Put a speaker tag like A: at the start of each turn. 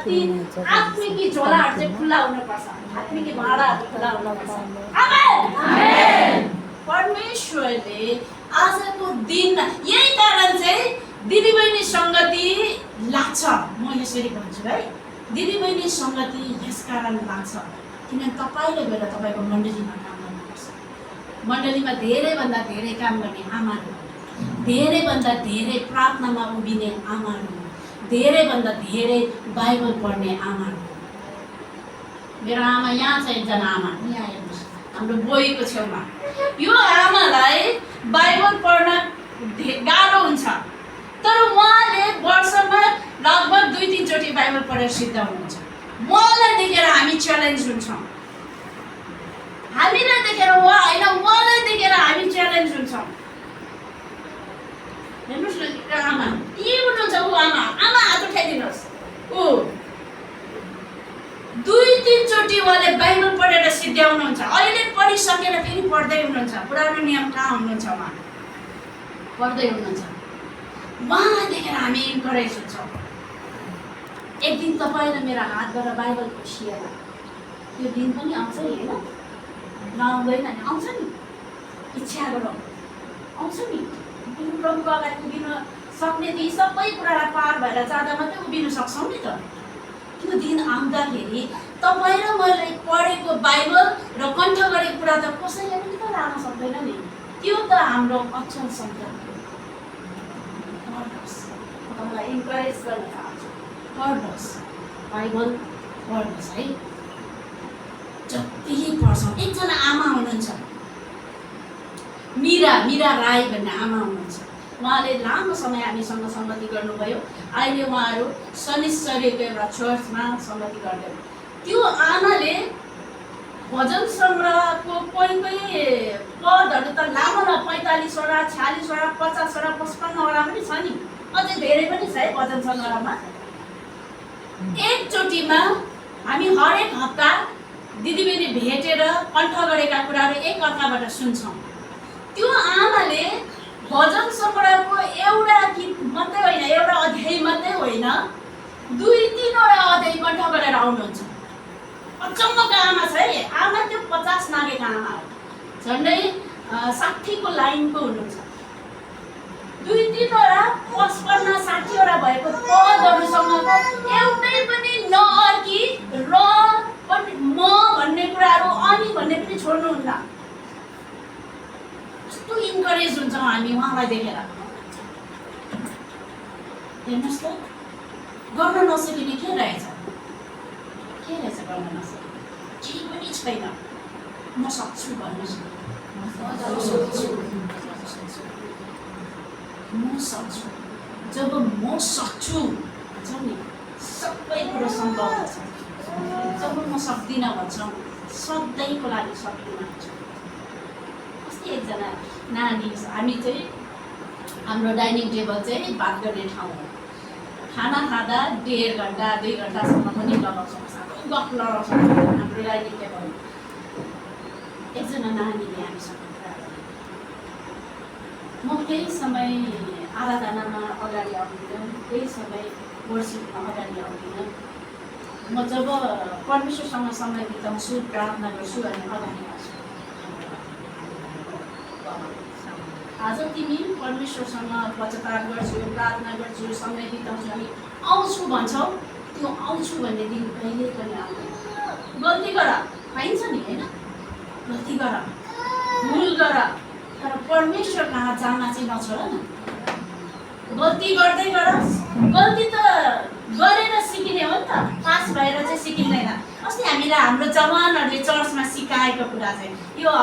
A: ती आत्मिकी झोलाहरू चाहिँ खुल्ला हुनुपर्छ, आत्मिकी भाँडाहरू खुल्ला हुनुपर्छ। आमेन। परमेश्वरले आजको दिन यही कारण चाहिँ दिदीबहिनी सङ्गति लाग्छ। म यसरी भन्छु है, दिदीबहिनी सङ्गति यस कारण लाग्छ किनभने तपाईँले गएर तपाईँको मण्डलीमा काम गर्नुपर्छ। मण्डलीमा धेरैभन्दा धेरै काम गर्ने आमाहरू, धेरैभन्दा धेरै प्रार्थनामा उभिने आमाहरू, धेरैभन्दा धेरै बाइबल पढ्ने आमाहरू। मेरो आमा यहाँ छ, एकजना आमा यहाँ हेर्नुहोस्, हाम्रो बोईको छेउमा। यो आमालाई बाइबल पढ्न गाह्रो हुन्छ, तर उहाँले वर्षमा लगभग 2-3 चोटि बाइबल पढेर सिद्ध हुनुहुन्छ। उहाँलाई देखेर हामी च्यालेन्ज हुन्छौँ, हामीलाई देखेर उहाँ होइन, उहाँलाई देखेर हामी च्यालेन्ज हुन्छौँ। हेर्नुहोस् न आमा, यही हुनुहुन्छ ऊ आमा। आमा हात उठाइदिनुहोस्। ऊ 2-3 चोटि उहाँले बाइबल पढेर सिद्ध्याउनुहुन्छ। अहिले पढिसकेर फेरि पढ्दै हुनुहुन्छ। पुरानो नियम कहाँ हुनुहुन्छ, उहाँ पढ्दै हुनुहुन्छ। उहाँलाई देखेर हामी इन्करेज हुन्छौँ। एक दिन तपाईँ र मेरो हातबाट बाइबल खुसिएर त्यो दिन पनि आउँछ नि, होइन? नआउँदैन नि, आउँछ नि। इच्छा गरौँ, आउँछ नि। प्रभुको अगाडि उभिन सक्ने ती सबै कुरालाई पार भएर जाँदा मात्रै उभिन सक्छौँ नि त। त्यो दिन आउँदाखेरि तपाईँ र मैले पढेको बाइबल र कण्ठ गरेको कुरा त कसैले पनि त लान सक्दैन नि। त्यो त हाम्रो अचल सन्तान हो। तपाईँलाई इन्करेज गर्न चाहन्छु, पढ्नुहोस्, बाइबल पढ्नुहोस् है। जति पढ्छौँ। एकजना आमा हुनुहुन्छ, मीरा राई भन्ने आमा हुनुहुन्छ। उहाँले लामो समय हामीसँग सङ्गति गर्नुभयो। अहिले उहाँहरू शनिश्चर्यको एउटा चर्चमा सङ्गति गर्दै। त्यो आमाले भजन सङ्ग्रहको कोही पदहरू त लामो न, 45वटा, 46वटा, 50वटा, 55वटा पनि छ नि, अझै धेरै पनि छ है भजन सङ्ग्रहमा। एकचोटिमा हामी हरेक हप्ता दिदीबहिनी भेटेर कण्ठ गरेका कुराहरू एक अर्काबाट सुन्छौँ। त्यो आमाले भजन सङ्ग्रहको एउटा गीत मात्रै होइन, एउटा अध्याय मात्रै होइन, 2-3वटा अध्याय कण्ठ गरेर आउनुहुन्छ। अचम्मको आमा छ है। आमा त्यो 50 नागेका आमा हो, झन्डै 60को लाइनको हुनुहुन्छ। 2-3वटा 55-60वटा भएको पदहरूसँगको एउटै पनि नअर्की र पनि म भन्ने कुराहरू, अनि भन्ने पनि छोड्नुहुन्न। कस्तो इन्करेज हुन्छौँ हामी उहाँलाई देखेर। हेर्नुहोस् त, गर्न नसकिने के रहेछ, गर्न नसकिने केही पनि छैन। म सक्छु भन्नुहोस्, म सक्छु। जब म सक्छु भन्छौँ नि, सबै कुरो सम्भव हुन्छ। जब म सक्दिनँ भन्छौँ, सधैँको लागि सक्दिनँ भन्छौँ। अस्ति एकजना नानी, हामी चाहिँ हाम्रो डाइनिङ टेबल चाहिँ भात गर्ने ठाउँ हो। खाना खाँदा 1.5 घन्टा 2 घन्टासम्म पनि लगाउँछौँ, साह्रै गफ लडाउँछौँ हाम्रो डाइनिङ टेबल। एकजना नानीले हामीसँग कुरा गरे, म केही समय आराधनामा अगाडि आउँदिनँ, केही समय वर्सिपमा अगाडि आउँदिनँ। म जब परमेश्वरसँग समय बिताउँछु, प्रार्थना गर्छु अनि अगाडि आउँछु। आज तिमी परमेश्वरसँग पश्चाताप गर्छु, प्रार्थना गर्छु, समय बिताउँछु अनि आउँछु भन्छौ, त्यो आउँछु भन्ने दिन कहिले पनि आउँदैन। गल्ती गर, पाइन्छ नि, होइन? गल्ती गर, भुल गर, तर परमेश्वर कहाँ जान चाहिँ नछोड न। गल्ती गर्दै गर। गल्ती त गरेर सिकिने हो नि त, पास भएर चाहिँ सिकिँदैन। अस्ति हामीलाई हाम्रो जवानहरूले चर्चमा सिकाएको कुरा चाहिँ यो